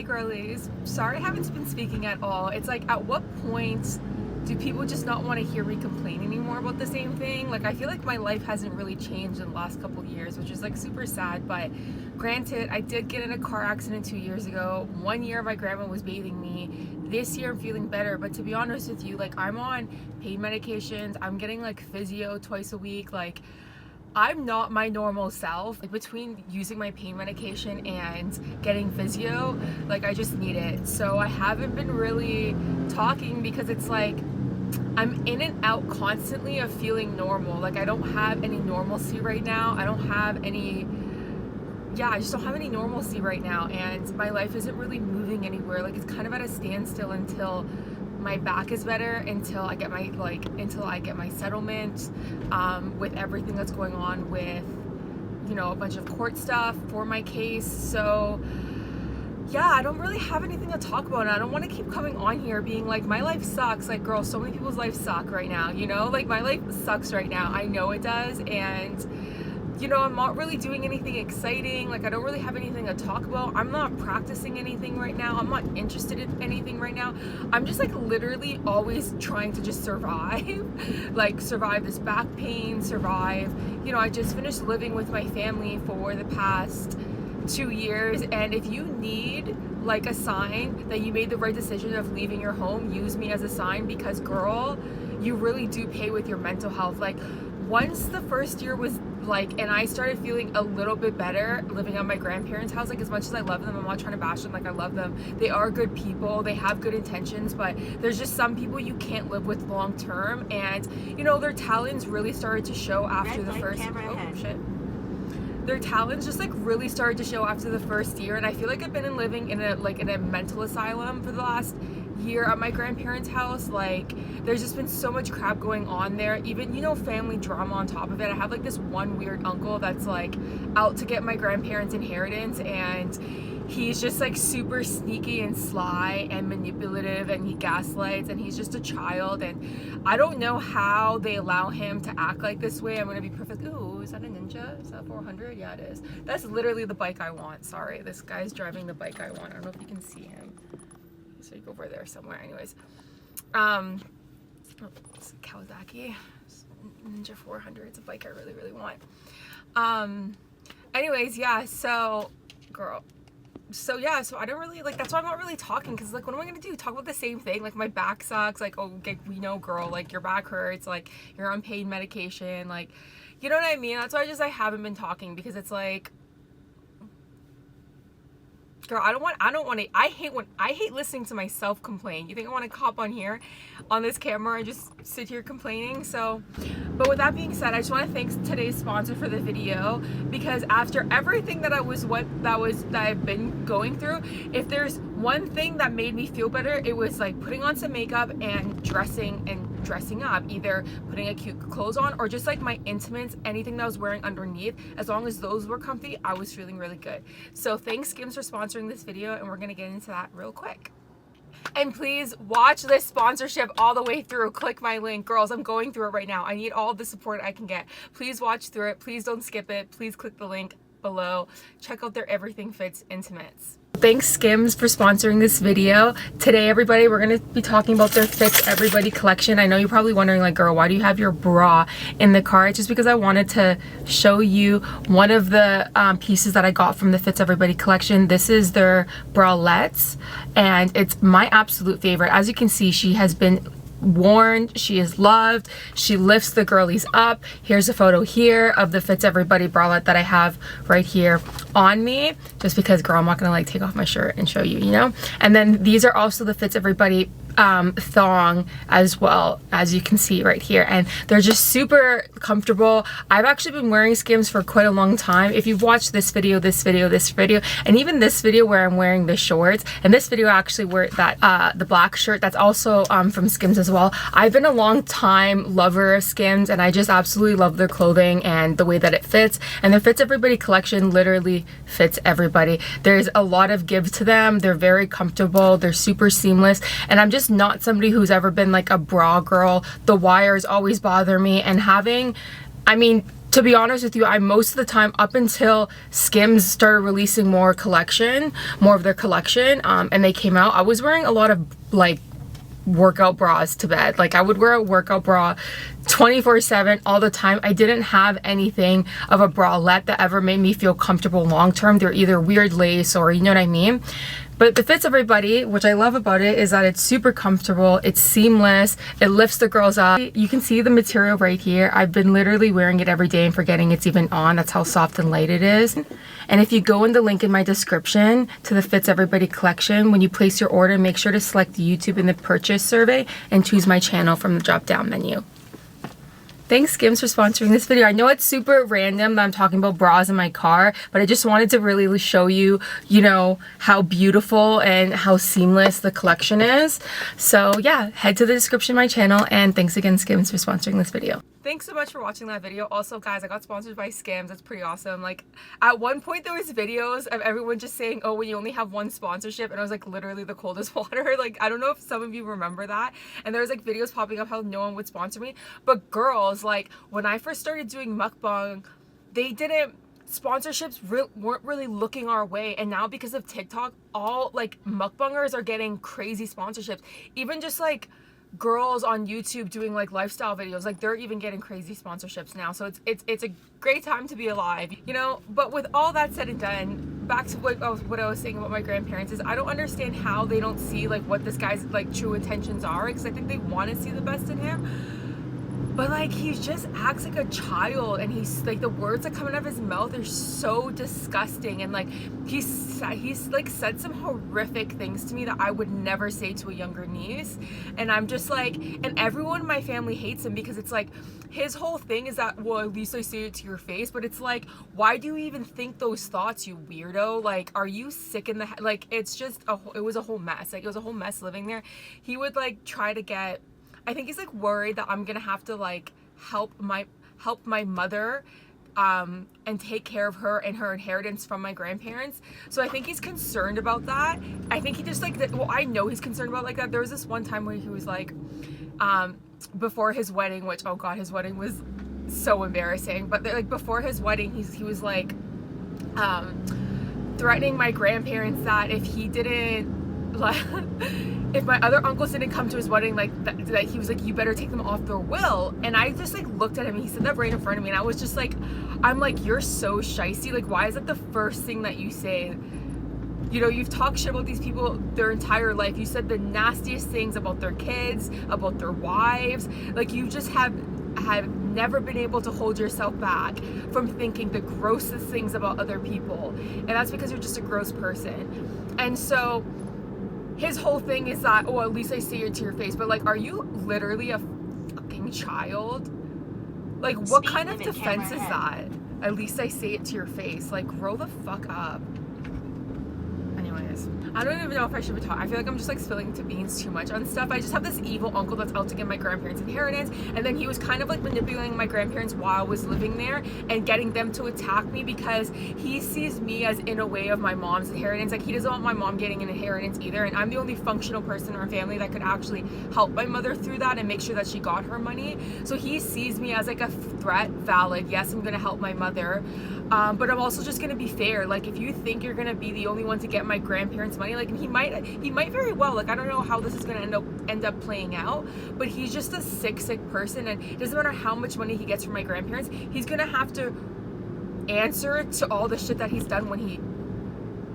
Hey girlies, sorry I haven't been speaking at all. It's like, at what point do people just not want to hear me complain anymore about the same thing? Like, I feel like my life hasn't really changed in the last couple years, which is like super sad. But granted, I did get in a car accident 2 years ago. 1 year my grandma was bathing me. This year I'm feeling better, but to be honest with you, like, I'm on pain medications. I'm getting like physio twice a week. Like, I'm not my normal self. Like, between using my pain medication and getting physio, like, I just need it. So I haven't been really talking because it's like I'm in and out constantly of feeling normal. Like, I don't have any normalcy right now. I just don't have any normalcy right now, and my life isn't really moving anywhere. Like, it's kind of at a standstill until my back is better, until I get my settlement with everything that's going on with, you know, a bunch of court stuff for my case. So yeah, I don't really have anything to talk about, and I don't want to keep coming on here being like, my life sucks. Like, girl, so many people's lives suck right now, you know? Like, my life sucks right now. I know it does, and you know, I'm not really doing anything exciting. Like, I don't really have anything to talk about. I'm not practicing anything right now. I'm not interested in anything right now. I'm just like literally always trying to just survive. Like, survive this back pain, survive. You know, I just finished living with my family for the past 2 years, and if you need like a sign that you made the right decision of leaving your home, use me as a sign, because girl, you really do pay with your mental health. Like, once the first year was like, and I started feeling a little bit better living at my grandparents' house. Like, as much as I love them, I'm not trying to bash them. Like, I love them. They are good people. They have good intentions, but there's just some people you can't live with long term. And you know, their talents really started to show after the first. Oh shit. Their talents just like really started to show after the first year, and I feel like I've been living in a mental asylum for the last year at my grandparents' house. Like, there's just been so much crap going on there, even, you know, family drama on top of it. I have like this one weird uncle that's like out to get my grandparents' inheritance, and he's just like super sneaky and sly and manipulative, and he gaslights, and he's just a child, and I don't know how they allow him to act like this way. I'm gonna be perfect. Ooh, is that a Ninja? Is that 400? Yeah, it is. That's literally the bike I want. Sorry, this guy's driving the bike I want. I don't know if you can see him. So you go over there somewhere. Anyways, it's a Kawasaki Ninja 400. It's a bike I really, really want. Anyways, yeah. So, girl. So yeah, so I don't really, like, that's why I'm not really talking, because like, what am I gonna do? Talk about the same thing? Like, my back sucks. Like, oh, okay, we know, girl, like, your back hurts, like, you're on pain medication, like, you know what I mean? That's why I haven't been talking, because it's like, girl, I hate listening to myself complain. You think I want to hop on here on this camera and just sit here complaining? So, but with that being said, I just want to thank today's sponsor for the video, because after everything that I've been going through, if there's one thing that made me feel better, it was like putting on some makeup and dressing up, either putting a cute clothes on or just like my intimates, anything that I was wearing underneath. As long as those were comfy, I was feeling really good. So thanks, Skims, for sponsoring this video, and we're gonna get into that real quick. And please watch this sponsorship all the way through. Click my link. Girls, I'm going through it right now. I need all the support I can get. Please watch through it. Please don't skip it. Please click the link below. Check out their Everything Fits intimates. Thanks, Skims, for sponsoring this video. Today, everybody, we're going to be talking about their Fits Everybody collection. I know you're probably wondering, like, girl, why do you have your bra in the car? It's just because I wanted to show you one of the pieces that I got from the Fits Everybody collection. This is their bralettes, and it's my absolute favorite. As you can see, she has been worn, she is loved, she lifts the girlies up. Here's a photo here of the Fits Everybody bralette that I have right here on me, just because, girl, I'm not gonna like take off my shirt and show you, you know. And then these are also the Fits Everybody thong as well, as you can see right here, and they're just super comfortable. I've actually been wearing Skims for quite a long time. If you've watched this video, and even this video where I'm wearing the shorts, and this video actually where that the black shirt, that's also from Skims as well. I've been a long time lover of Skims, and I just absolutely love their clothing and the way that it fits, and their Fits Everybody collection literally fits everybody. There's a lot of give to them. They're very comfortable, they're super seamless, and I'm just not somebody who's ever been like a bra girl. The wires always bother me, and having, I mean, to be honest with you, I most of the time, up until Skims started releasing more of their collection, and they came out, I was wearing a lot of like workout bras to bed. Like I would wear a workout bra 24/7 all the time. I didn't have anything of a bralette that ever made me feel comfortable long term. They're either weird lace or, you know what I mean? But it fits everybody. Which I love about it is that it's super comfortable, it's seamless, it lifts the girls up. You can see the material right here. I've been literally wearing it every day and forgetting it's even on. That's how soft and light it is. And if you go in the link in my description to the Fits Everybody collection, when you place your order, make sure to select YouTube in the purchase survey and choose my channel from the drop down menu. Thanks Skims for sponsoring this video. I know it's super random that I'm talking about bras in my car, but I just wanted to really show you, you know, how beautiful and how seamless the collection is. So yeah, head to the description of my channel, and thanks again Skims for sponsoring this video. Thanks so much for watching that video. Also guys, I got sponsored by Skims. That's pretty awesome. Like at one point there was videos of everyone just saying, oh, when you only have one sponsorship, and I was like literally the coldest water. Like I don't know if some of you remember that, and there was like videos popping up how no one would sponsor me. But girls, like when I first started doing mukbang, they didn't, sponsorships weren't really looking our way, and now because of TikTok, all like mukbangers are getting crazy sponsorships. Even just like girls on YouTube doing like lifestyle videos, like they're even getting crazy sponsorships now. So it's a great time to be alive, you know. But with all that said and done, back to what I was saying about my grandparents is I don't understand how they don't see like what this guy's like true intentions are, because I think they want to see the best in him. But like he just acts like a child, and he's like, the words that come out of his mouth are so disgusting, and like he's like said some horrific things to me that I would never say to a younger niece. And I'm just like, and everyone in my family hates him because it's like his whole thing is that, well, at least I say it to your face. But it's like, why do you even think those thoughts, you weirdo? Like, are you sick in the head? Like, it's just it was a whole mess. Like it was a whole mess living there. He would like try to get, I think he's like worried that I'm gonna have to like help my mother and take care of her and her inheritance from my grandparents. So I think he's concerned about that. I think he just like that, well, I know he's concerned about like that. There was this one time where he was like before his wedding, which, oh god, his wedding was so embarrassing, but like before his wedding he was like threatening my grandparents that if he didn't like if my other uncles didn't come to his wedding, like that he was like, you better take them off their will. And I just like looked at him, and he said that right in front of me, and I was just like, I'm like, you're so shysty. Like, why is that the first thing that you say? You know, you've talked shit about these people their entire life. You said the nastiest things about their kids, about their wives. Like, you just have never been able to hold yourself back from thinking the grossest things about other people. And that's because you're just a gross person. And so his whole thing is that, oh, at least I say it to your face. But like, are you literally a fucking child? Like, what kind of defense is that? At least I say it to your face. Like, grow the fuck up. Anyways, I don't even know if I should be talking. I feel like I'm just like spilling to beans too much on stuff. I just have this evil uncle that's out to get my grandparents' inheritance, and then he was kind of like manipulating my grandparents while I was living there and getting them to attack me because he sees me as in a way of my mom's inheritance. Like, he doesn't want my mom getting an inheritance either, and I'm the only functional person in our family that could actually help my mother through that and make sure that she got her money. So he sees me as like a threat. Valid, yes, I'm gonna help my mother, but I'm also just gonna be fair. Like, if you think you're gonna be the only one to get my grandparents' money, like he might very well, like, I don't know how this is gonna end up playing out, but he's just a sick person, and it doesn't matter how much money he gets from my grandparents, he's gonna have to answer to all the shit that he's done when he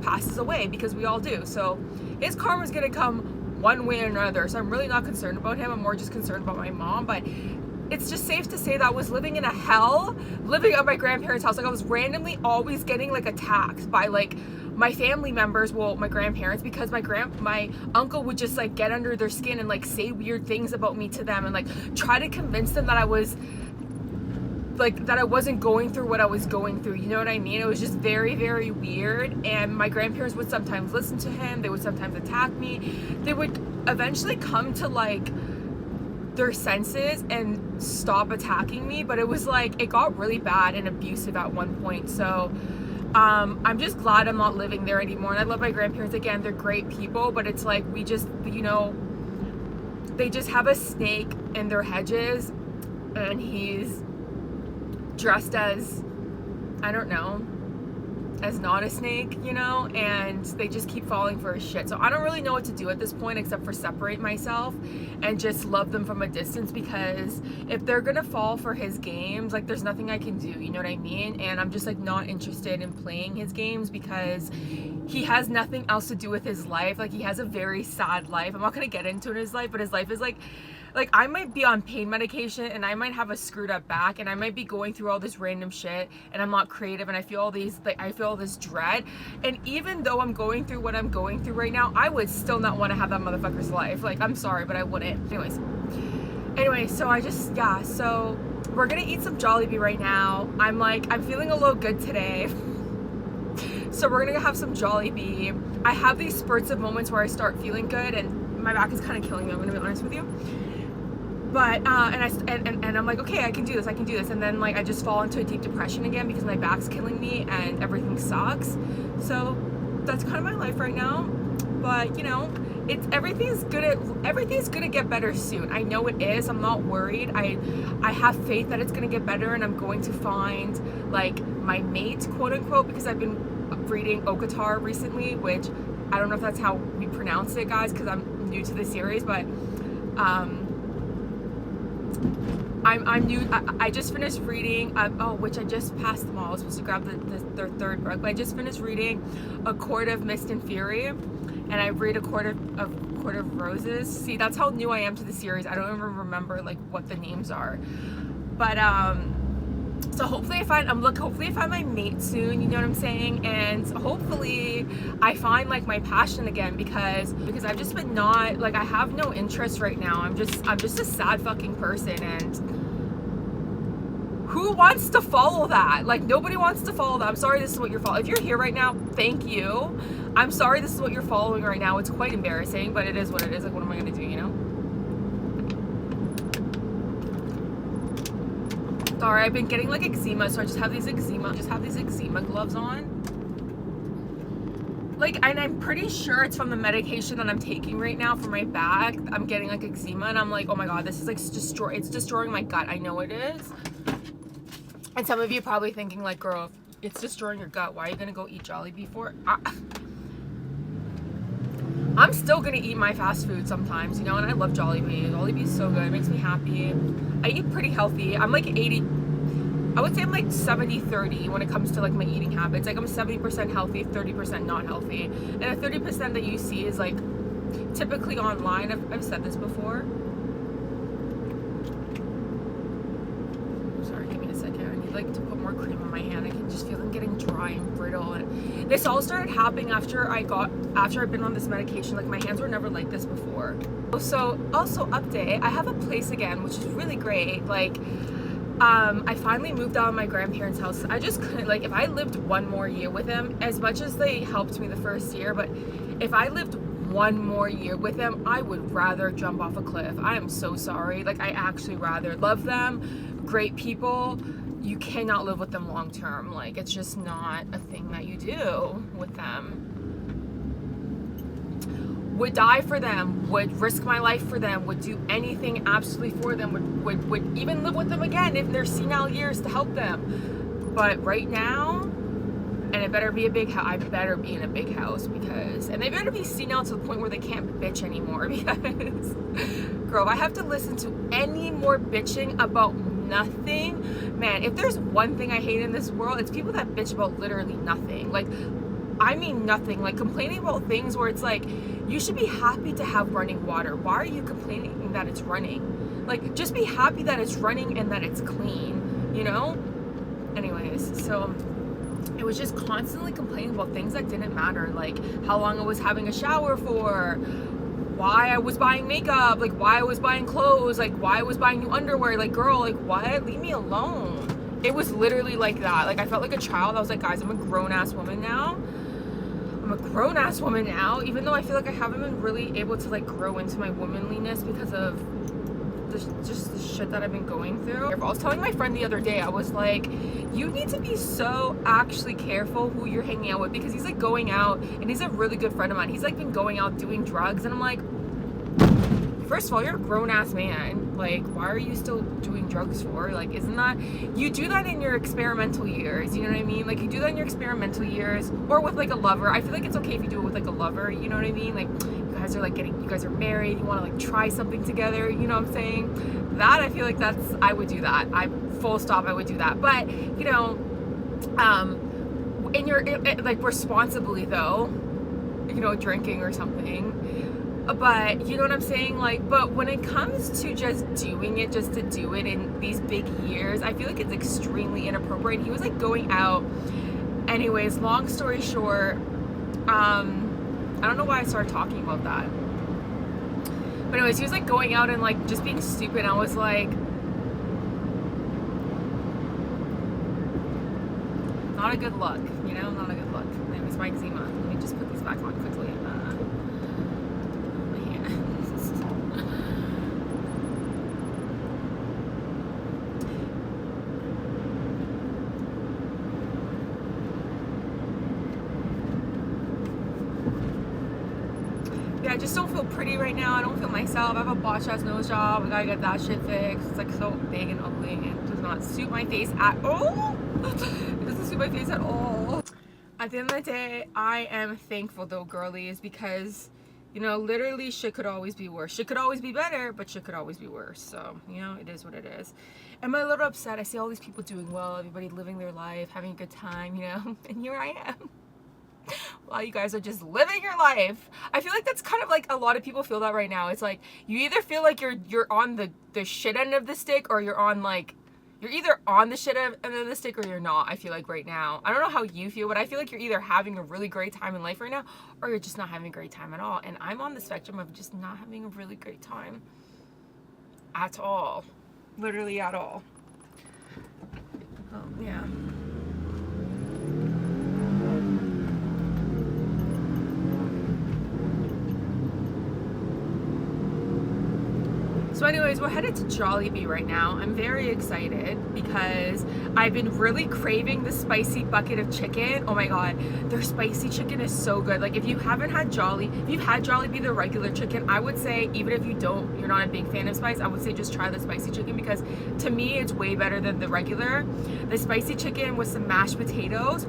passes away, because we all do. So his karma's gonna come one way or another. So I'm really not concerned about him. I'm more just concerned about my mom. But it's just safe to say that I was living in a hell, living at my grandparents' house. Like, I was randomly always getting like attacked by like my family members, well, my grandparents, because my uncle would just like get under their skin and like say weird things about me to them and like try to convince them that I wasn't going through what I was going through. You know what I mean? It was just very, very weird. And my grandparents would sometimes listen to him. They would sometimes attack me. They would eventually come to like their senses and stop attacking me, but it was like, it got really bad and abusive at one point. So I'm just glad I'm not living there anymore. And I love my grandparents. Again, they're great people, but it's like, we just, you know, they just have a snake in their hedges, and he's dressed as, I don't know, as not a snake, you know, and they just keep falling for his shit. So I don't really know what to do at this point except for separate myself and just love them from a distance, because if they're gonna fall for his games, like, there's nothing I can do, you know what I mean? And I'm just like not interested in playing his games because he has nothing else to do with his life. Like, he has a very sad life. I'm not gonna get into his life, but his life is like I might be on pain medication and I might have a screwed up back and I might be going through all this random shit and I'm not creative and I feel all these, like, I feel all this dread. And even though I'm going through what I'm going through right now, I would still not want to have that motherfucker's life. Like, I'm sorry, but I wouldn't. Anyway, so I just, yeah, so we're gonna eat some Jollibee right now. I'm feeling a little good today. So we're gonna have some Jollibee. I have these spurts of moments where I start feeling good and my back is kind of killing me, I'm gonna be honest with you. But and I'm like, okay, I can do this, and then like I just fall into a deep depression again because my back's killing me and everything sucks. So that's kind of my life right now. But you know, everything's gonna get better soon. I know it is. I'm not worried. I have faith that it's gonna get better, and I'm going to find like my mate, quote unquote, because I've been reading Okatar recently, which I don't know if that's how we pronounce it, guys, because I'm new to the series, but I'm new. I just finished reading, which I just passed them all. I was supposed to grab their third book, but I just finished reading A Court of Mist and Fury, and I read A Court of Roses. See, that's how new I am to the series. I don't even remember like what the names are, but so hopefully I find my mate soon, you know what I'm saying? And hopefully I find like my passion again, because I've just been not, like, I have no interest right now. I'm just a sad fucking person, and who wants to follow that? Like, nobody wants to follow that. I'm sorry this is what you're following. If you're here right now, thank you. I'm sorry this is what you're following right now. It's quite embarrassing, but it is what it is. Like, what am I gonna do, you know? Sorry, I've been getting like eczema, so I just have these eczema gloves on. Like, and I'm pretty sure it's from the medication that I'm taking right now for my back. I'm getting like eczema, and I'm like, oh my god, this is like it's destroying my gut. I know it is. And some of you are probably thinking like, girl, if it's destroying your gut, why are you gonna go eat Jollibee for it? I'm still gonna eat my fast food sometimes, you know, and I love Jollibee. Jollibee's so good, it makes me happy. I eat pretty healthy. I'm like 80, I would say I'm like 70-30 when it comes to like my eating habits. Like, I'm 70% healthy, 30% not healthy. And the 30% that you see is like typically online. I've said this before. Sorry, give me a second. I need like to put more cream on my hand. I can just feel them getting dry and brittle. And this all started happening after I've been on this medication. Like, my hands were never like this before. So also update, I have a place again, which is really great. Like, I finally moved out of my grandparents' house. I just couldn't, like, if I lived one more year with them, as much as they helped me the first year, but if I lived one more year with them, I would rather jump off a cliff. I am so sorry. Like, I actually rather. Love them, great people. You cannot live with them long term. Like, it's just not a thing that you do with them. Would die for them, would risk my life for them, would do anything absolutely for them, would even live with them again if they're senile years to help them. But right now, and it better be a big house, I better be in a big house, because, and they better be senile to the point where they can't bitch anymore, because, girl, if I have to listen to any more bitching about nothing, man, if there's one thing I hate in this world, it's people that bitch about literally nothing. Like, I mean nothing, like complaining about things where it's like, you should be happy to have running water. Why are you complaining that it's running? Like, just be happy that it's running and that it's clean, you know? Anyways, so it was just constantly complaining about things that didn't matter, like how long I was having a shower for, why I was buying makeup, like why I was buying clothes, like why I was buying new underwear. Like, girl, like what? Leave me alone. It was literally like that. Like, I felt like a child. I was like, guys, I'm a grown-ass woman now. Even though I feel like I haven't been really able to like grow into my womanliness because of just the shit that I've been going through. I was telling my friend the other day, I was like, you need to be so actually careful who you're hanging out with, because he's like going out, and he's a really good friend of mine. He's like been going out doing drugs, and I'm like, first of all, you're a grown-ass man. Like, why are you still doing drugs for? Like, isn't that, you do that in your experimental years, you know what I mean? Like, you do that in your experimental years, or with like a lover. I feel like it's okay if you do it with like a lover, you know what I mean? Like, you guys are like you guys are married, you want to like try something together, you know what I'm saying? That, I feel like I would do that. Full stop, I would do that. But, you know, like, responsibly though, you know, drinking or something. But you know what I'm saying? Like, but when it comes to just doing it just to do it in these big years, I feel like it's extremely inappropriate. He was like going out. Anyways, long story short, I don't know why I started talking about that. But anyways, he was like going out and like just being stupid. I was like, not a good look, you know, not a good look. Anyways, my eczema. Let me just put these back on quickly. I just don't feel pretty right now. I don't feel myself. I have a botch ass nose job. I gotta get that shit fixed. It's like so big and ugly and it does not suit my face at all. It doesn't suit my face at all. At the end of the day, I am thankful though, girlies, because, you know, literally shit could always be worse. Shit could always be better, but shit could always be worse. So, you know, it is what it is. Am I a little upset? I see all these people doing well, everybody living their life, having a good time, you know, and here I am. While you guys are just living your life. I feel like that's kind of like a lot of people feel that right now. It's like you either feel like you're on the shit end of the stick, or you're on like, you're either on the shit end of the stick or you're not. I feel like right now, I don't know how you feel, but I feel like you're either having a really great time in life right now, or you're just not having a great time at all. And I'm on the spectrum of just not having a really great time at all, literally at all. Yeah. So anyways, we're headed to Jollibee right now. I'm very excited because I've been really craving the spicy bucket of chicken. Oh my god, their spicy chicken is so good. Like, if you haven't had if you've had Jollibee, the regular chicken, I would say, even if you're not a big fan of spice, I would say just try the spicy chicken, because to me it's way better than the regular. The spicy chicken with some mashed potatoes.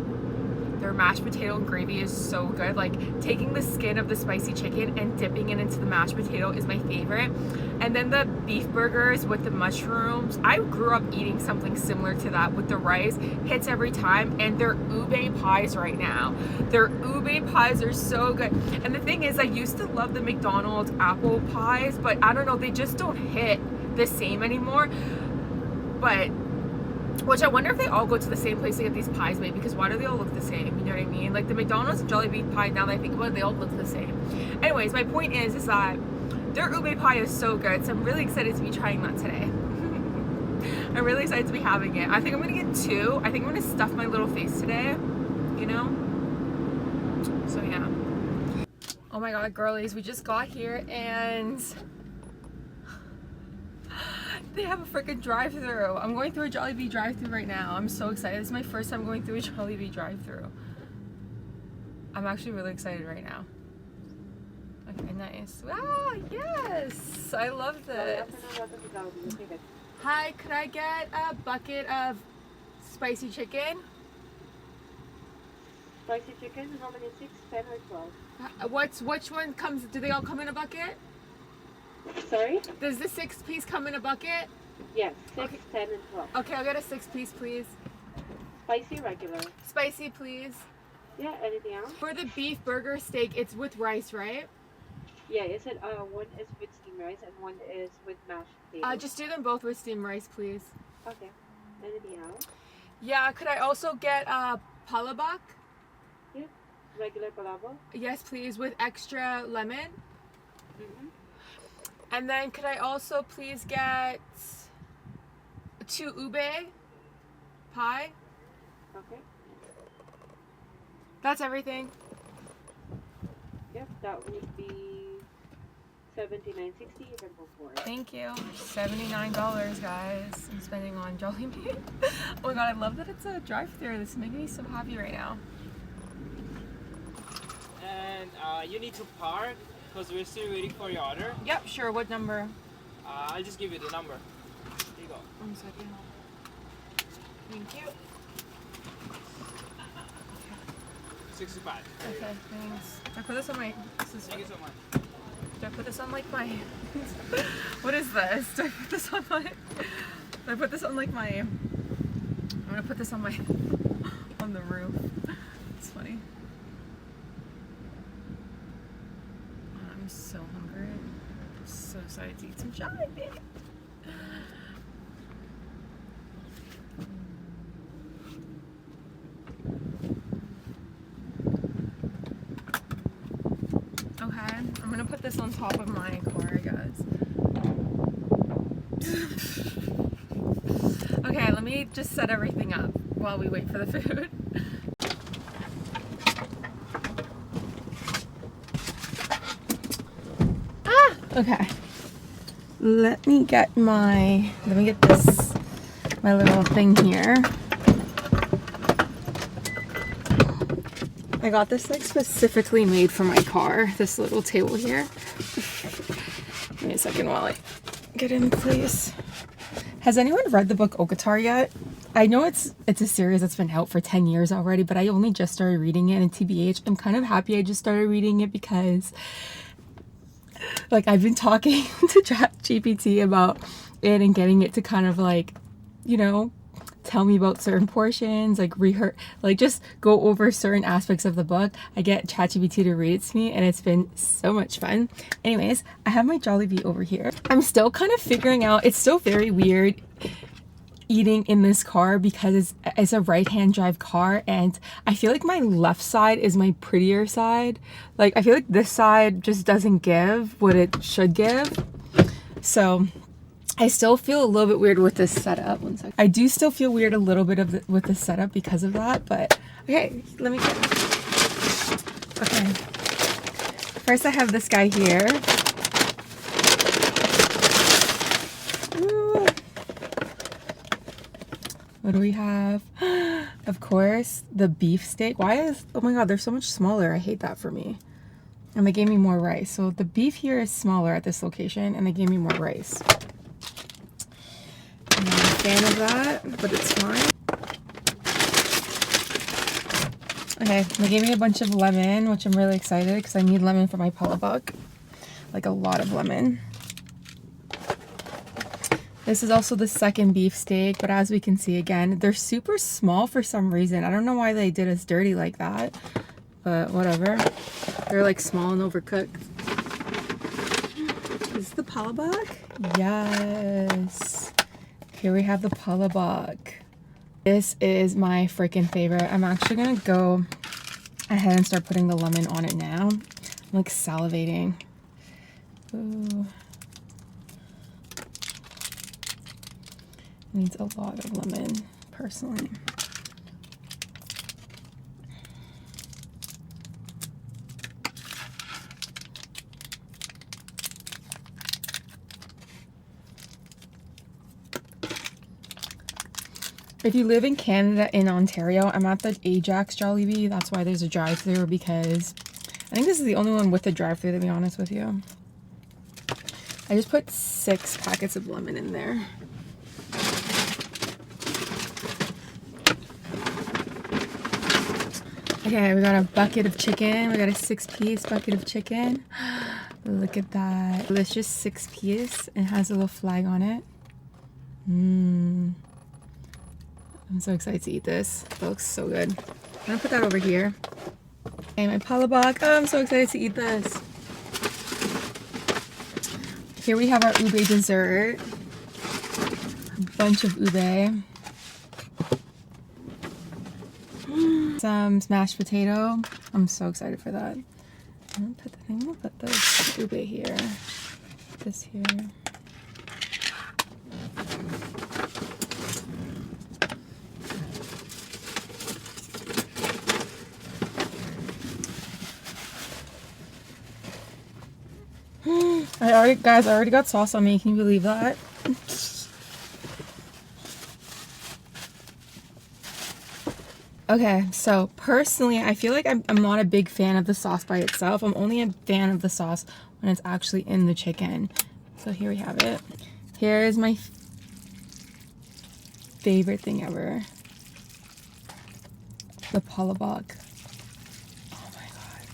Their mashed potato and gravy is so good. Like, taking the skin of the spicy chicken and dipping it into the mashed potato is my favorite. And then the beef burgers with the mushrooms. I grew up eating something similar to that with the rice. Hits every time. And their ube pies right now. Their ube pies are so good. And the thing is, I used to love the McDonald's apple pies, but I don't know, they just don't hit the same anymore. But which I wonder if they all go to the same place to get these pies made, because why do they all look the same? You know what I mean? Like the McDonald's and Jollibee pie, now that I think about it, they all look the same. Anyways, my point is that their ube pie is so good, so I'm really excited to be trying that today. I'm really excited to be having it. I think I'm gonna get 2. I think I'm gonna stuff my little face today, you know? So yeah. Oh my god, girlies, we just got here and they have a freaking drive-thru. I'm going through a Jollibee drive-thru right now. I'm so excited. This is my first time going through a Jollibee drive-thru. I'm actually really excited right now. Okay, nice. Ah, yes! I love this. Hi, could I get a bucket of spicy chicken? Spicy chicken, how many? 6, 10, or 12? Which one comes? Do they all come in a bucket? Sorry? Does the 6-piece come in a bucket? Yes, 6, Okay. 10, and 12. Okay, I'll get a 6-piece, please. Spicy, regular. Spicy, please. Yeah, anything else? For the beef burger steak, it's with rice, right? Yeah, is it one is with steamed rice and one is with mashed potatoes? Just do them both with steamed rice, please. Okay. Anything else? Yeah, could I also get palabok? Yeah. Regular palabok? Yes, please, with extra lemon. Mm-hmm. And then could I also please get 2 ube pie? Okay. That's everything. Yep, that would be $79.60. You can go for it. Thank you. $79, guys. I'm spending on Jollibee. Oh my god, I love that it's a drive-thru. This is making me so happy right now. And you need to park because we're still waiting for your order. Yep, sure. What number? I'll just give you the number. Here you go. 1 second. Thank you. 65. Okay, thanks. I put this on my. Thank you so much. Do I put this on like my? What is this? Do I put this on my? Do I put this on like my? I'm gonna put this on my on the roof. It's funny. I'm so hungry. I'm so excited to eat some Jollibee. Okay, I'm gonna put this on top of my car, I guess. Okay, let me just set everything up while we wait for the food. Okay. Let me get this, my little thing here. I got this like specifically made for my car, this little table here. Give me a second while I get in place. Has anyone read the book Okatar yet? I know it's a series that's been out for 10 years already, but I only just started reading it, and TBH, I'm kind of happy I just started reading it because like I've been talking to ChatGPT about it and getting it to kind of like, you know, tell me about certain portions, like just go over certain aspects of the book. I get ChatGPT to read it to me, and it's been so much fun. Anyways, I have my Jollibee over here. I'm still kind of figuring out, it's still very weird eating in this car because it's a right-hand drive car, and I feel like my left side is my prettier side. Like I feel like this side just doesn't give what it should give. So I still feel a little bit weird with this setup. One second. I do still feel weird a little bit with the setup because of that, but okay, let me get. Okay. First I have this guy here. Ooh. What do we have? Of course, the beef steak. Oh my god, they're so much smaller. I hate that for me. And they gave me more rice. So the beef here is smaller at this location, and they gave me more rice. I'm not a fan of that, but it's fine. Okay, they gave me a bunch of lemon, which I'm really excited because I need lemon for my palabok. Like a lot of lemon. This is also the second beef steak, but as we can see again, they're super small for some reason. I don't know why they did us dirty like that, but whatever. They're like small and overcooked. Is this the palabok? Yes. Here we have the palabok. This is my freaking favorite. I'm actually gonna go ahead and start putting the lemon on it now. I'm like salivating. Ooh. Needs a lot of lemon, personally. If you live in Canada, in Ontario, I'm at the Ajax Jollibee. That's why there's a drive-thru, because I think this is the only one with a drive-thru, to be honest with you. I just put 6 packets of lemon in there. Okay, we got a bucket of chicken. We got a 6-piece bucket of chicken. Look at that. Delicious 6-piece. It has a little flag on it. I'm so excited to eat this. That looks so good. I'm gonna put that over here. Okay, my palabok. Oh, I'm so excited to eat this. Here we have our ube dessert. A bunch of ube. Some mashed potato. I'm so excited for that. I'm gonna put the ube here. This here. I already got sauce on me. Can you believe that? Okay, so personally, I feel like I'm not a big fan of the sauce by itself. I'm only a fan of the sauce when it's actually in the chicken. So here we have it. Here is my favorite thing ever. The palabok. Oh my god.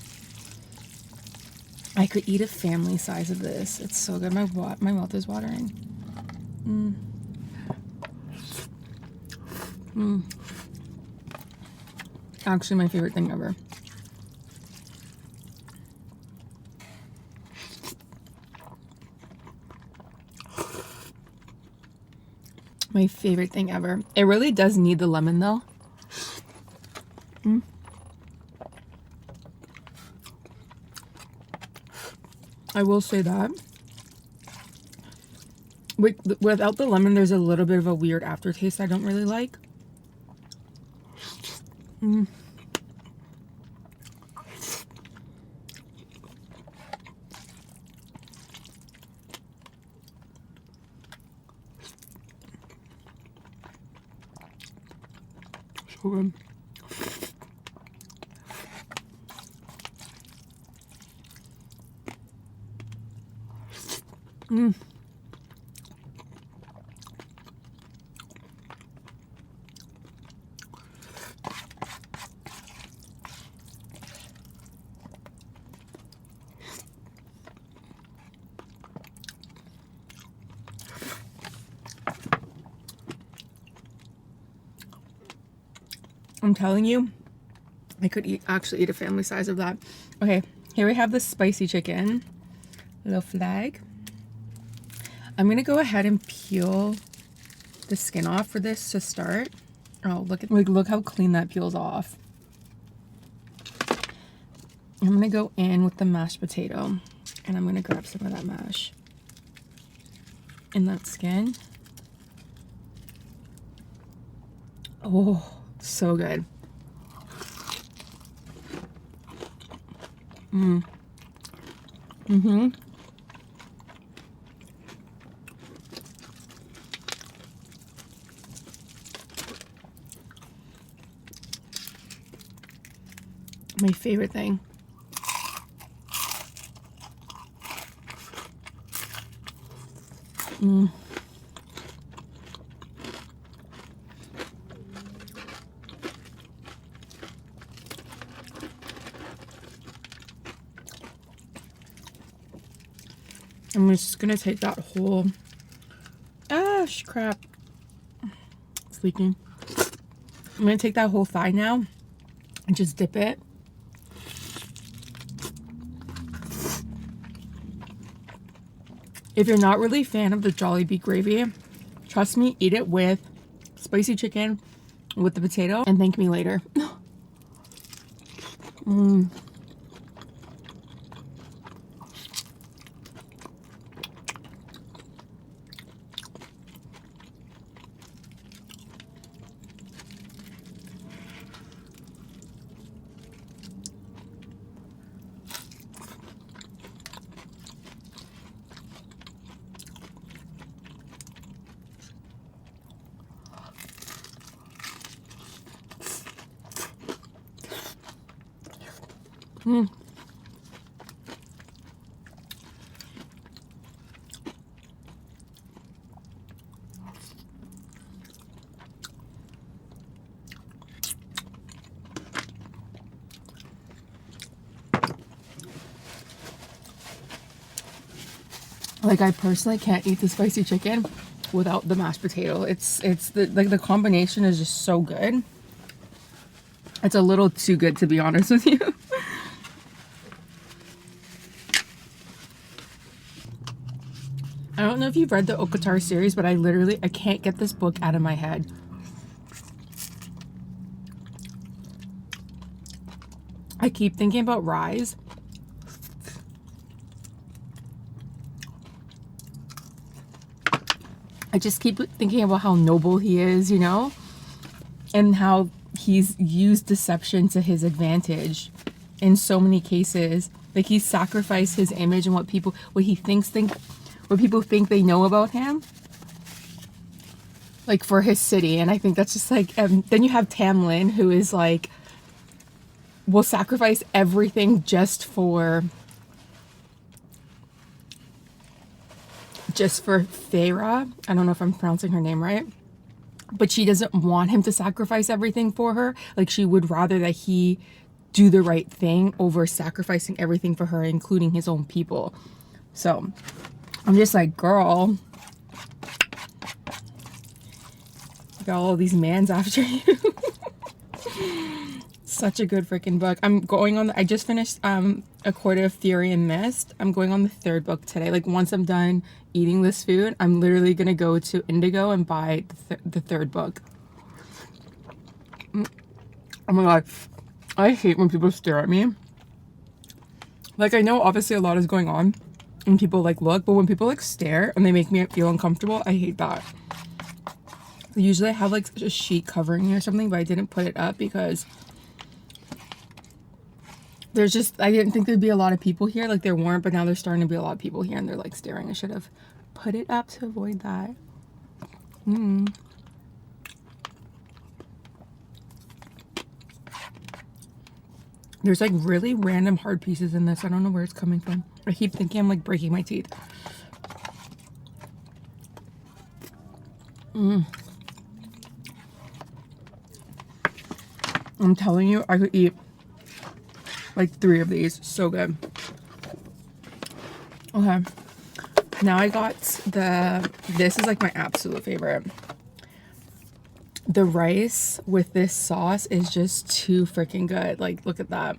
I could eat a family size of this. It's so good. My mouth is watering. Actually, my favorite thing ever. My favorite thing ever. It really does need the lemon though. I will say that. Without the lemon, there's a little bit of a weird aftertaste I don't really like. So good. I'm telling you, I could actually eat a family size of that. Okay, here we have the spicy chicken. Little flag. I'm gonna go ahead and peel the skin off for this to start. Oh, look how clean that peels off. I'm gonna go in with the mashed potato, and I'm gonna grab some of that mash in that skin. Oh, so good. My favorite thing. I'm just gonna take that whole, crap, it's leaking. I'm gonna take that whole thigh now and just dip it. If you're not really a fan of the Jollibee gravy, trust me, eat it with spicy chicken, with the potato, and thank me later. Like, I personally can't eat the spicy chicken without the mashed potato. It's the combination is just so good. It's a little too good, to be honest with you. I don't know if you've read the Okatar series, but I can't get this book out of my head. I keep thinking about Rise. I just keep thinking about how noble he is, you know? And how he's used deception to his advantage in so many cases. Like, he sacrificed his image and what people think they know about him. like for his city. And I think that's just like, then you have Tamlin, who is like, will sacrifice everything just for Feyre. I don't know if I'm pronouncing her name right, but she doesn't want him to sacrifice everything for her. Like, she would rather that he do the right thing over sacrificing everything for her, including his own people. So I'm just like, girl, you got all these mans after you. Such a good freaking book. I'm going on I just finished A Court of Fury and Mist. I'm going on the 3rd book today. Like, once I'm done eating this food, I'm literally gonna go to Indigo and buy the 3rd book. Oh my god, I hate when people stare at me. Like, I know obviously a lot is going on and people like look, but when people like stare and they make me feel uncomfortable, I hate that. Usually I have like a sheet covering me or something, but I didn't put it up because I didn't think there'd be a lot of people here. Like, there weren't, but now there's starting to be a lot of people here and they're like staring. I should have put it up to avoid that. There's like really random hard pieces in this. I don't know where it's coming from. I keep thinking I'm like breaking my teeth. I'm telling you, I could eat like 3 of these. So good. Okay. Now I got this is like my absolute favorite. The rice with this sauce is just too freaking good. Like, look at that.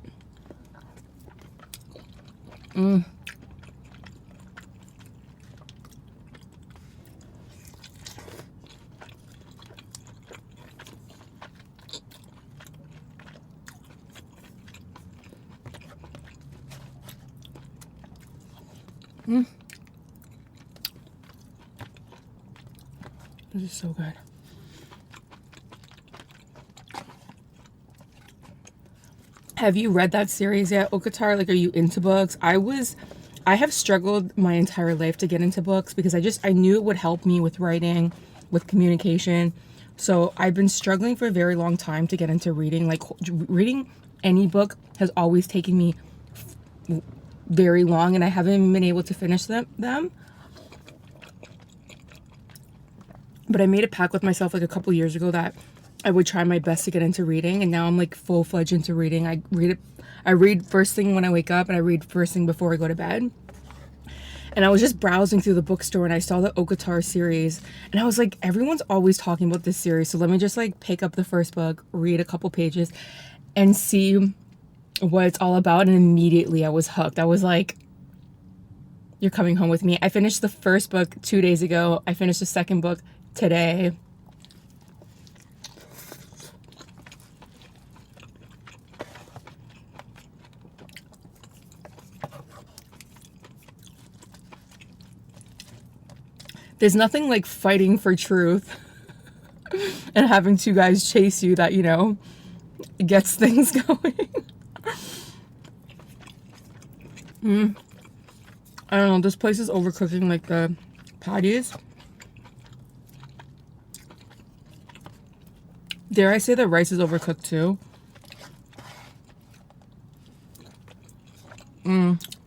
This is so good. Have you read that series yet, Okatar? Like, are you into books? I have struggled my entire life to get into books because I knew it would help me with writing, with communication. So I've been struggling for a very long time to get into reading. Like, reading any book has always taken me very long and I haven't even been able to finish them. But I made a pact with myself like a couple years ago that I would try my best to get into reading, and now I'm like full-fledged into reading. I read first thing when I wake up and I read first thing before I go to bed. And I was just browsing through the bookstore and I saw the Okatar series and I was like, everyone's always talking about this series, so let me just like pick up the first book, read a couple pages and see what it's all about. And immediately I was hooked. I was like, you're coming home with me. I finished the first book 2 days ago. I finished the second book today. There's nothing like fighting for truth and having 2 guys chase you that, you know, gets things going. I don't know, this place is overcooking like the patties. Dare I say the rice is overcooked too?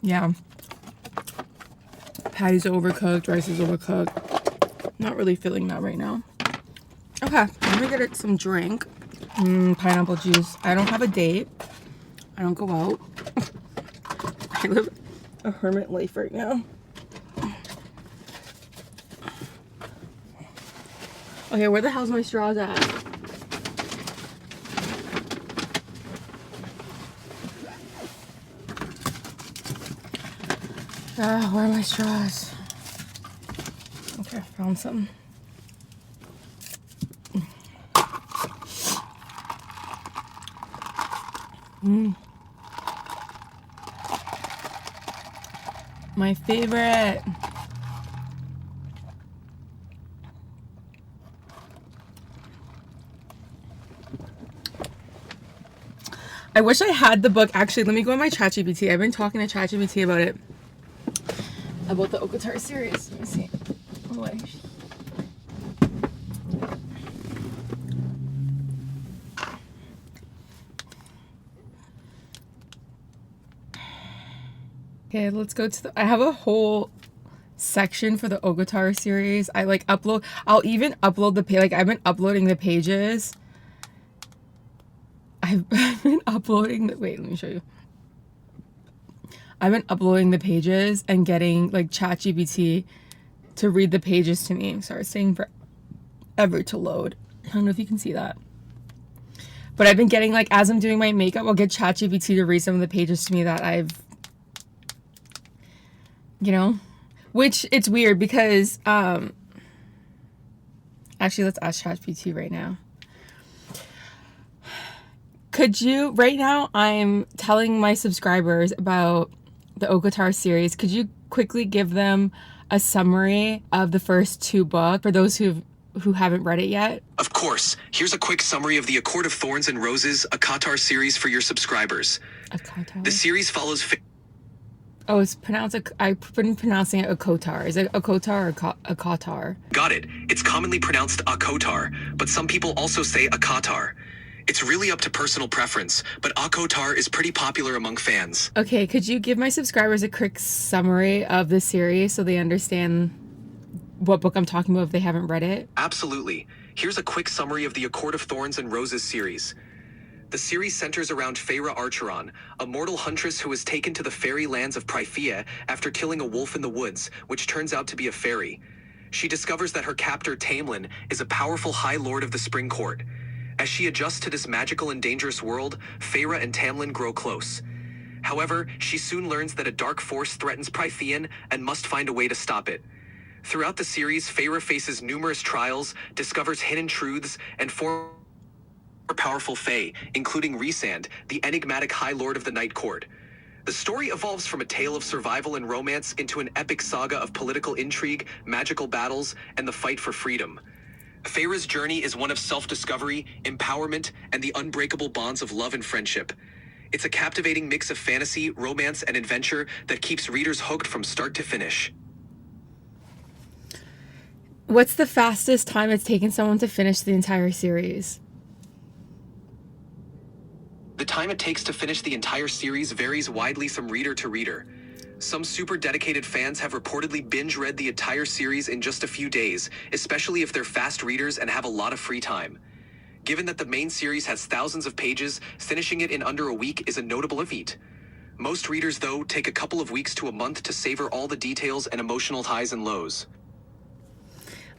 Yeah. Patties are overcooked, rice is overcooked. Not really feeling that right now. Okay, let me get it some drink. Pineapple juice. I don't have a date. I don't go out. I live a hermit life right now. Okay, where the hell's my straws at? Where are my straws? Okay, found some. My favorite. I wish I had the book. Actually, let me go on my ChatGPT. I've been talking to ChatGPT about it. About the Okatar series. Let me see. Oh, wait. Okay, let's go to I have a whole section for the Ogotar series. I like I'll even upload the page. Like, I've been uploading the pages. I've been uploading wait, let me show you. I've been uploading the pages and getting like ChatGPT to read the pages to me. Sorry, it's taking forever to load. I don't know if you can see that. But I've been getting, like, as I'm doing my makeup, I'll get ChatGPT to read some of the pages to me that I've, you know, which it's weird because, actually, let's ask ChatGPT right now. Could you, right now, I'm telling my subscribers about the Ogotar series. Could you quickly give them a summary of the first 2 books for those who haven't read it yet? Of course. Here's a quick summary of the A Court of Thorns and Roses, a Qatar series for your subscribers. A Qatar? The series follows... Oh, it's pronounced... I've been pronouncing it a Kotar. Is it a Kotar or a Qatar? Got it. It's commonly pronounced a Kotar, but some people also say a Qatar. It's really up to personal preference, but a Kotar is pretty popular among fans. Okay, could you give my subscribers a quick summary of the series so they understand what book I'm talking about if they haven't read it? Absolutely. Here's a quick summary of the A Court of Thorns and Roses series. The series centers around Feyre Archeron, a mortal huntress who is taken to the fairy lands of Prythia after killing a wolf in the woods, which turns out to be a fairy. She discovers that her captor, Tamlin, is a powerful High Lord of the Spring Court. As she adjusts to this magical and dangerous world, Feyre and Tamlin grow close. However, she soon learns that a dark force threatens Prythian and must find a way to stop it. Throughout the series, Feyre faces numerous trials, discovers hidden truths, and forms a powerful fae, including Rhysand, the enigmatic High Lord of the Night Court. The story evolves from a tale of survival and romance into an epic saga of political intrigue, magical battles, and the fight for freedom. Feyre's journey is one of self-discovery, empowerment, and the unbreakable bonds of love and friendship. It's a captivating mix of fantasy, romance, and adventure that keeps readers hooked from start to finish. What's the fastest time it's taken someone to finish the entire series? The time it takes to finish the entire series varies widely from reader to reader. Some super dedicated fans have reportedly binge-read the entire series in just a few days, especially if they're fast readers and have a lot of free time. Given that the main series has thousands of pages, finishing it in under a week is a notable feat. Most readers, though, take a couple of weeks to a month to savor all the details and emotional highs and lows.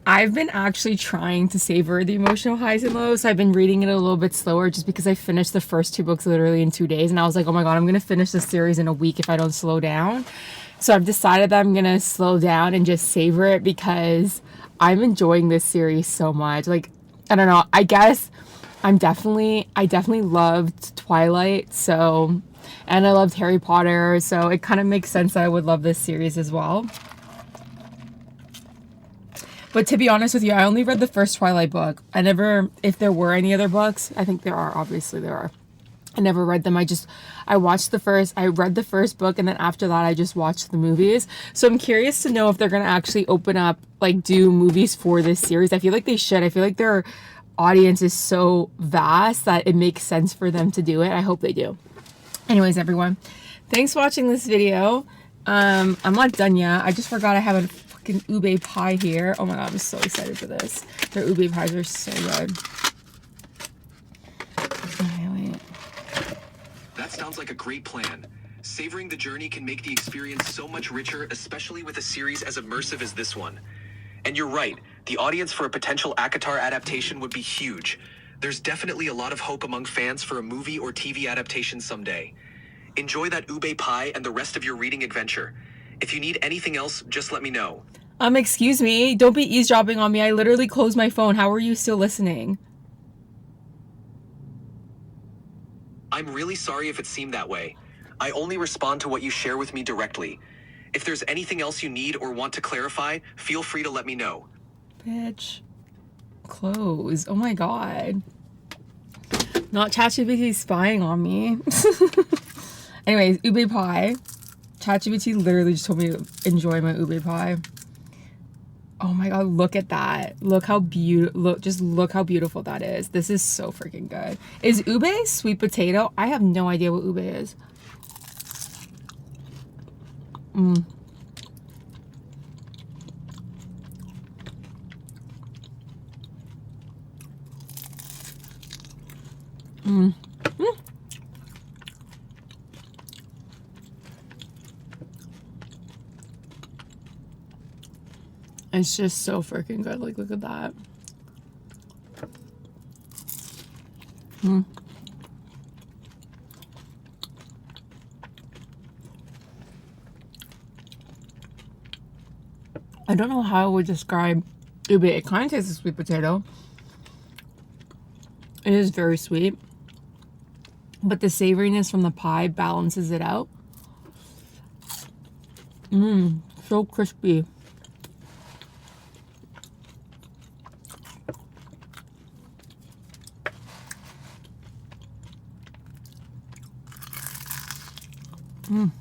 I've been actually trying to savor the emotional highs and lows. I've been reading it a little bit slower just because I finished the first 2 books literally in 2 days. And I was like, oh my God, I'm going to finish this series in a week if I don't slow down. So I've decided that I'm going to slow down and just savor it because I'm enjoying this series so much. Like, I don't know. I guess I definitely loved Twilight. So, and I loved Harry Potter. So it kind of makes sense that I would love this series as well. But to be honest with you, I only read the first Twilight book. I never, if there were any other books, I think there are, obviously there are. I never read them. I read the first book, and then after that, I just watched the movies. So I'm curious to know if they're going to actually open up, like, do movies for this series. I feel like they should. I feel like their audience is so vast that it makes sense for them to do it. I hope they do. Anyways, everyone, thanks for watching this video. I'm not done yet. I just forgot I have a ube pie here. Oh my God, I'm so excited for this. Their ube pies are so good. Okay, wait. That sounds like a great plan. Savoring the journey can make the experience so much richer, especially with a series as immersive as this one. And you're right, the audience for a potential ACOTAR adaptation would be huge. There's definitely a lot of hope among fans for a movie or TV adaptation someday. Enjoy that ube pie and the rest of your reading adventure. If you need anything else, just let me know. Excuse me. Don't be eavesdropping on me. I literally closed my phone. How are you still listening? I'm really sorry if it seemed that way. I only respond to what you share with me directly. If there's anything else you need or want to clarify, feel free to let me know. Bitch. Close. Oh my God. Not ChatGPT spying on me. Anyways, ube pie. ChatGPT literally just told me to enjoy my ube pie. Oh my god, look at that. Look how look how beautiful that is. This is so freaking good. Is ube sweet potato? I have no idea what ube is. Mm. Mm. Mm. It's just so freaking good. Like, look at that. Mm. I don't know how I would describe ube. It kind of tastes like sweet potato. It is very sweet, but the savoriness from the pie balances it out. Mmm, so crispy. Mmm.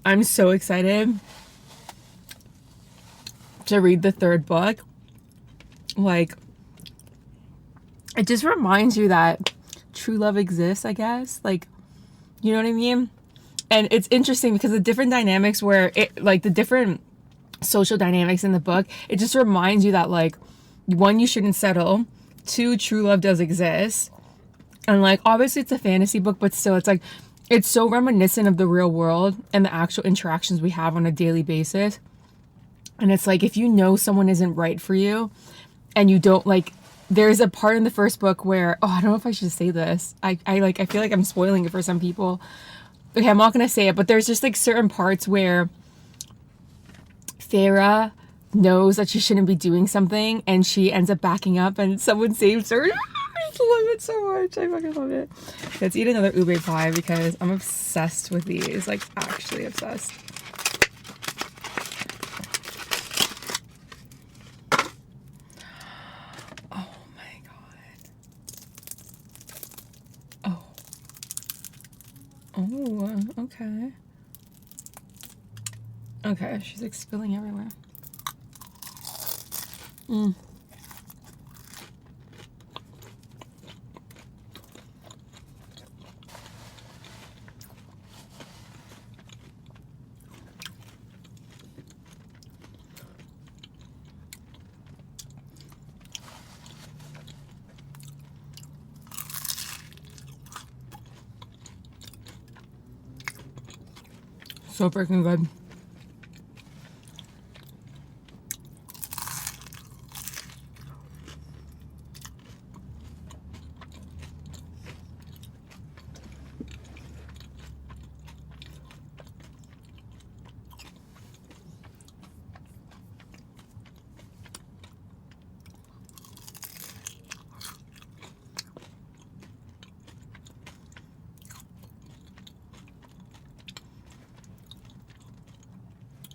I'm so excited to read the third book. Like, it just reminds you that true love exists, I guess. Like, you know what I mean? And it's interesting because the different dynamics where it, like the different social dynamics in the book, it just reminds you that, like, one, you shouldn't settle. Two, true love does exist. And, like, obviously it's a fantasy book, but still, it's like, it's so reminiscent of the real world and the actual interactions we have on a daily basis. And it's like, if you know someone isn't right for you and you don't, like, there's a part in the first book where, oh, I don't know if I should say this. I feel like I'm spoiling it for some people. Okay, I'm not going to say it, but there's just, like, certain parts where Farah knows that she shouldn't be doing something and she ends up backing up and someone saves her. I love it so much. I fucking love it. Let's eat another ube pie because I'm obsessed with these. Like, actually obsessed. Oh my god. Oh. Oh, okay. Okay, she's like spilling everywhere. Mmm. So freaking good.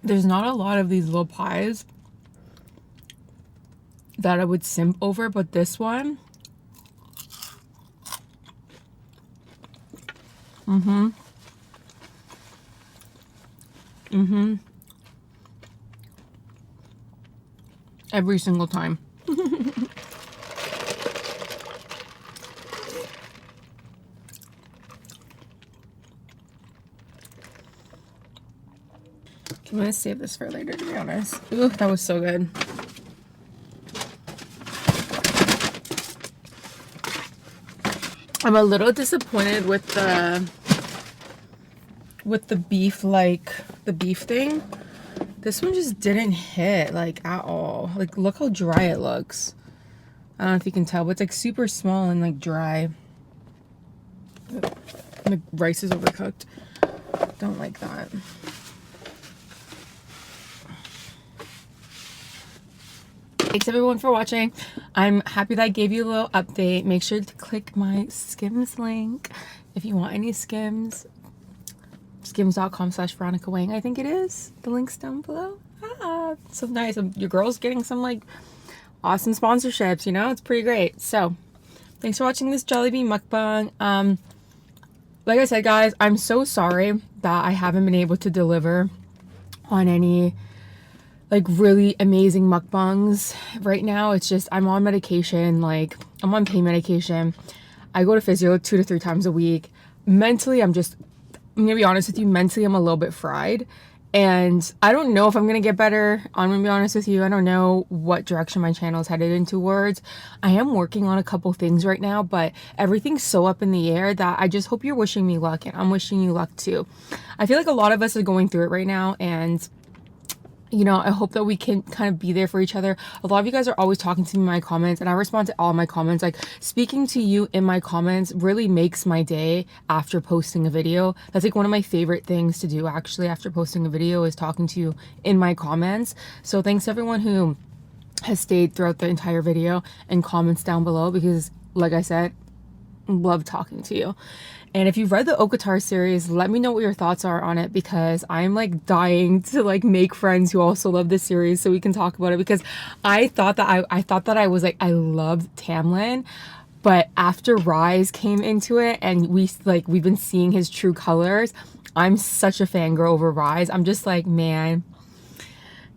There's not a lot of these little pies that I would simp over, but this one, every single time. I'm gonna save this for later, to be honest. Ooh, that was so good. I'm a little disappointed with the beef, like the beef thing. This one just didn't hit, like, at all. Like, look how dry it looks. I don't know if you can tell, but it's like super small and like dry. The rice is overcooked. Don't like that. Thanks everyone for watching. I'm happy that I gave you a little update. Make sure to click my Skims link if you want any Skims. Skims.com/Veronica Wang, I think it is. The link's down below. Ah, so nice. Your girl's getting some like awesome sponsorships, you know? It's pretty great. So thanks for watching this Jollibee mukbang. Like I said, guys, I'm so sorry that I haven't been able to deliver on any like really amazing mukbangs right now. It's just I'm on medication, like I'm on pain medication. I go to physio 2 to 3 times a week. Mentally, I'm gonna be honest with you, mentally I'm a little bit fried. And I don't know if I'm gonna get better. I'm gonna be honest with you. I don't know what direction my channel is headed in towards. I am working on a couple things right now, but everything's so up in the air that I just hope you're wishing me luck, and I'm wishing you luck too. I feel like a lot of us are going through it right now, and you know, I hope that we can kind of be there for each other. A lot of you guys are always talking to me in my comments, and I respond to all my comments. Like, speaking to you in my comments really makes my day after posting a video. That's like one of my favorite things to do, actually, after posting a video, is talking to you in my comments. So thanks everyone who has stayed throughout the entire video and comments down below, because like I said, love talking to you. And if you've read the Okatar series, let me know what your thoughts are on it, because I'm like dying to like make friends who also love this series so we can talk about it. Because I thought that I was like, I loved Tamlin, but after Rise came into it and we've been seeing his true colors, I'm such a fangirl over Rise. I'm just like, man,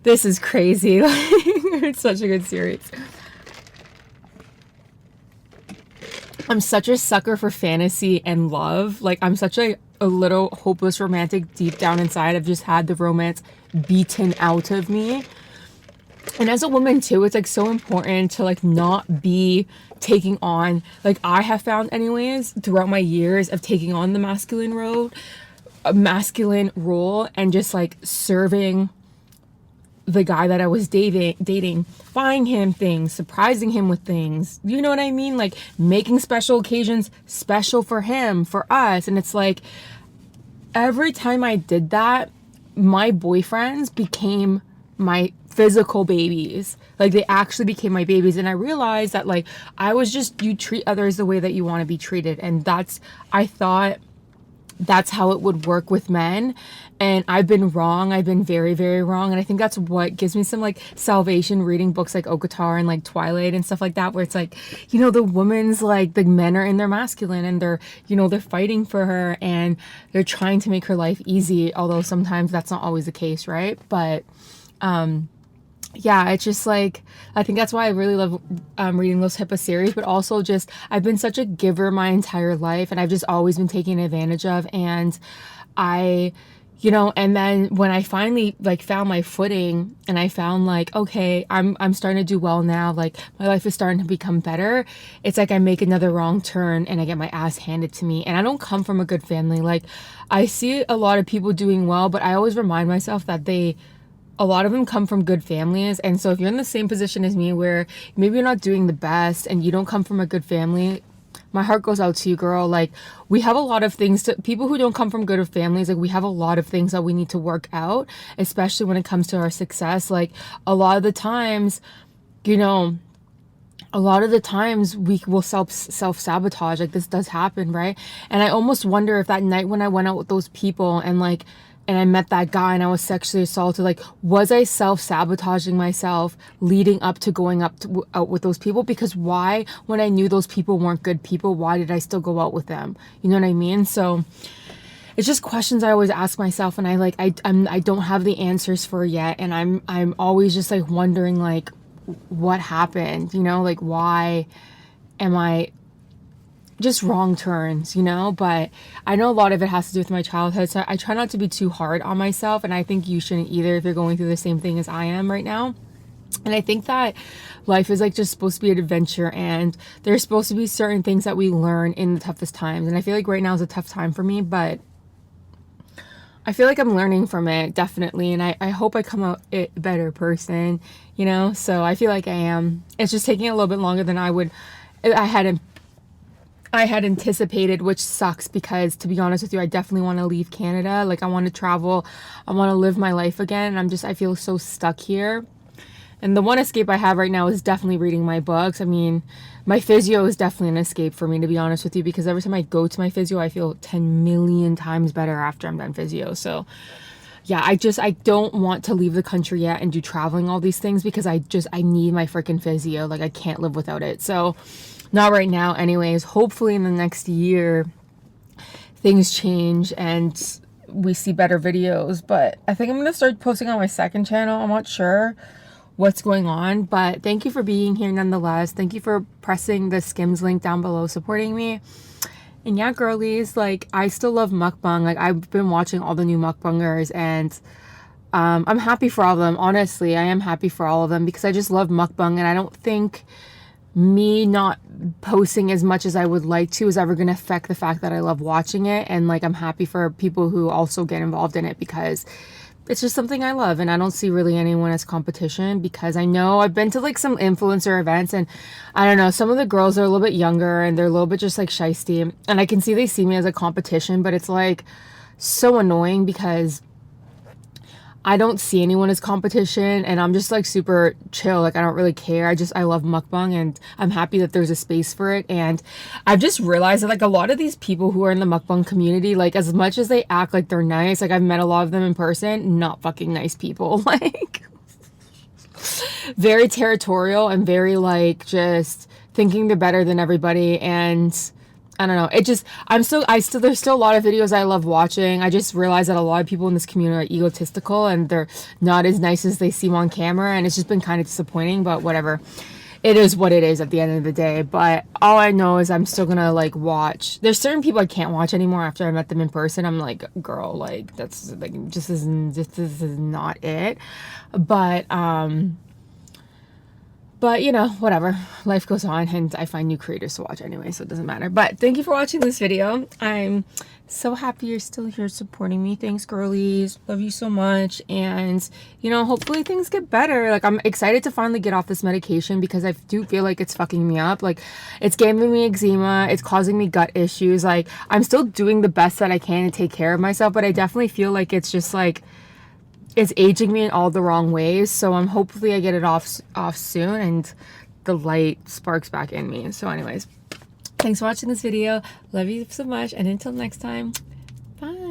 this is crazy. It's such a good series. I'm such a sucker for fantasy and love. Like, I'm such a little hopeless romantic deep down inside. I've just had the romance beaten out of me. And as a woman too, it's like so important to like not be taking on, like I have found anyways throughout my years of taking on the masculine role and just like serving the guy that I was dating, buying him things, surprising him with things, you know what I mean? Like making special occasions special for him, for us. And it's like, every time I did that, my boyfriends became my physical babies. Like, they actually became my babies. And I realized that like, you treat others the way that you want to be treated. And I thought that's how it would work with men, and I've been wrong. I've been very, very wrong. And I think that's what gives me some like salvation reading books like Okatar and like Twilight and stuff like that, where it's like, you know, the woman's like, the men are in their masculine and they're, you know, they're fighting for her and they're trying to make her life easy, although sometimes that's not always the case, right? But yeah, it's just like, I think that's why I really love reading those type of series, but also just, I've been such a giver my entire life, and I've just always been taken advantage of. And you know, and then when I finally like found my footing and I found like, okay, I'm starting to do well now, like my life is starting to become better, it's like I make another wrong turn and I get my ass handed to me. And I don't come from a good family. Like, I see a lot of people doing well, but I always remind myself that a lot of them come from good families. And so if you're in the same position as me, where maybe you're not doing the best and you don't come from a good family, my heart goes out to you, girl. Like, we have a lot of things people who don't come from good families, like we have a lot of things that we need to work out, especially when it comes to our success. Like, a lot of the times, you know, we will self-sabotage. Like, this does happen, right? And I almost wonder if that night when I went out with those people and I met that guy and I was sexually assaulted, like, was I self-sabotaging myself leading up to going out with those people? Because why, when I knew those people weren't good people, why did I still go out with them? You know what I mean? So it's just questions I always ask myself, and I don't have the answers for yet. And I'm always just like wondering, like, what happened, you know, like, why am I just wrong turns, you know? But I know a lot of it has to do with my childhood, so I try not to be too hard on myself, and I think you shouldn't either if you're going through the same thing as I am right now. And I think that life is like just supposed to be an adventure, and there's supposed to be certain things that we learn in the toughest times. And I feel like right now is a tough time for me, but I feel like I'm learning from it, definitely. And I hope I come out a better person, you know? So I feel like I am. It's just taking a little bit longer than I had anticipated, which sucks, because to be honest with you, I definitely want to leave Canada. Like, I want to travel. I want to live my life again. And I feel so stuck here. And the one escape I have right now is definitely reading my books. I mean, my physio is definitely an escape for me, to be honest with you, because every time I go to my physio, I feel 10 million times better after I'm done physio. So yeah, I don't want to leave the country yet and do traveling, all these things, because I need my freaking physio. Like, I can't live without it. So not right now anyways. Hopefully in the next year things change and we see better videos. But I think I'm going to start posting on my second channel. I'm not sure what's going on, but thank you for being here nonetheless. Thank you for pressing the Skims link down below, supporting me. And yeah, girlies, like, I still love mukbang. Like, I've been watching all the new mukbangers, and I'm happy for all of them. Honestly, I am happy for all of them because I just love mukbang, and I don't think me not posting as much as I would like to is ever going to affect the fact that I love watching it. And like, I'm happy for people who also get involved in it because it's just something I love, and I don't see really anyone as competition, because I know I've been to like some influencer events, and I don't know, some of the girls are a little bit younger and they're a little bit just like shisty, and I can see they see me as a competition, but it's like so annoying because I don't see anyone as competition, and I'm just like super chill. Like, I don't really care. I love mukbang, and I'm happy that there's a space for it. And I've just realized that like a lot of these people who are in the mukbang community, like, as much as they act like they're nice, like, I've met a lot of them in person, not fucking nice people. Like, very territorial and very like just thinking they're better than everybody. And I don't know. It just, there's still a lot of videos I love watching. I just realized that a lot of people in this community are egotistical and they're not as nice as they seem on camera. And it's just been kind of disappointing, but whatever. It is what it is at the end of the day. But all I know is I'm still gonna like watch. There's certain people I can't watch anymore after I met them in person. I'm like, girl, like, that's like, this is not it. But, you know, whatever. Life goes on, and I find new creators to watch anyway, so it doesn't matter. But thank you for watching this video. I'm so happy you're still here supporting me. Thanks, girlies. Love you so much. And, you know, hopefully things get better. Like, I'm excited to finally get off this medication because I do feel like it's fucking me up. Like, it's giving me eczema. It's causing me gut issues. Like, I'm still doing the best that I can to take care of myself, but I definitely feel like it's just like, it's aging me in all the wrong ways. So hopefully I get it off soon and the light sparks back in me. So anyways, thanks for watching this video. Love you so much. And until next time.